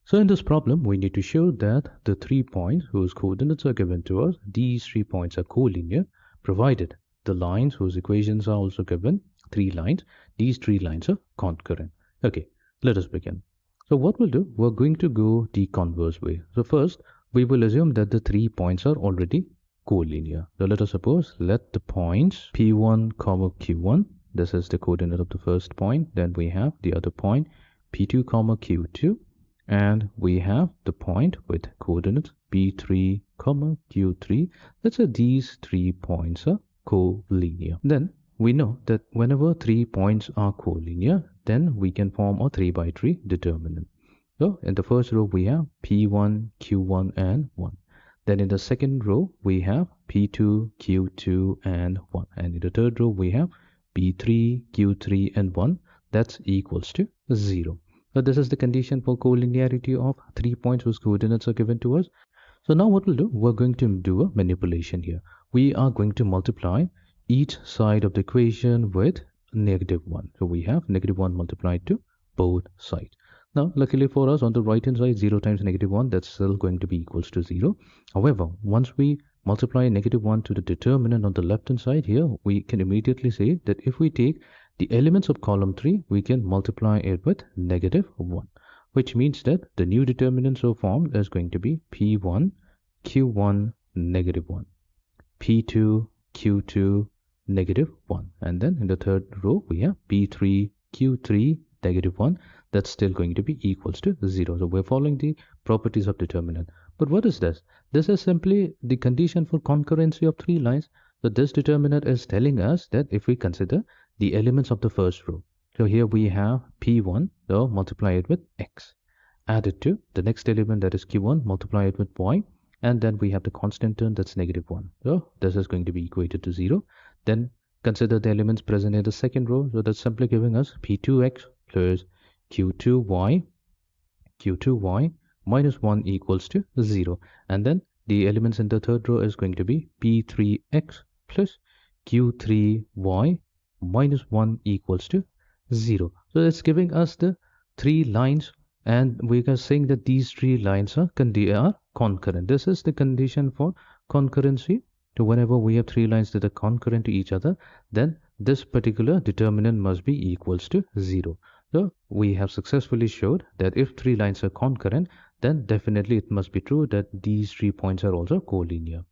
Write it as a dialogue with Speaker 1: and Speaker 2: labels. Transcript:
Speaker 1: So in this problem, we need to show that the 3 points whose coordinates are given to us, these 3 points are collinear, provided the lines whose equations are also given, 3 lines, these 3 lines are concurrent. Okay, let us begin. So what we'll do, we're going to go the converse way. So first, we will assume that the 3 points are already collinear. So let us suppose, let the points P1, Q1, this is the coordinate of the first point, then we have the other point P2, Q2, and we have the point with coordinates P3, Q3. Let's say these 3 points are collinear. Then we know that whenever 3 points are collinear, then we can form a 3 by 3 determinant. So in the first row we have P1, Q1 and 1. Then in the second row we have P2, Q2 and 1. And in the third row we have P3, Q3 and 1. That's equals to 0. So this is the condition for collinearity of 3 points whose coordinates are given to us. So now what we'll do, we're going to do a manipulation here. We are going to multiply each side of the equation with -1. So we have -1 multiplied to both sides. Now, luckily for us, on the right hand side, 0 times -1, that's still going to be equals to 0. However, once we multiply -1 to the determinant on the left hand side here, we can immediately say that if we take the elements of column 3, we can multiply it with -1, which means that the new determinant so formed is going to be P1, Q1, -1, P2, Q2, -1, and then in the third row we have P3, Q3, -1. That's still going to be equals to 0. So we're following the properties of determinant. But what is this? This is simply the condition for concurrency of 3 lines. So this determinant is telling us that if we consider the elements of the first row. So here we have P1, so multiply it with X. Add it to the next element, that is Q1, multiply it with Y. And then we have the constant term, that's -1. So this is going to be equated to 0. Then consider the elements present in the second row. So that's simply giving us P2X plus Q2Y minus 1 equals to 0. And then the elements in the third row is going to be P3X plus Q3Y minus 1 equals to 0. So it's giving us the 3 lines, and we are saying that these 3 lines are concurrent. This is the condition for concurrency. So whenever we have 3 lines that are concurrent to each other, then this particular determinant must be equals to 0. So we have successfully showed that if 3 lines are concurrent, then definitely it must be true that these 3 points are also collinear.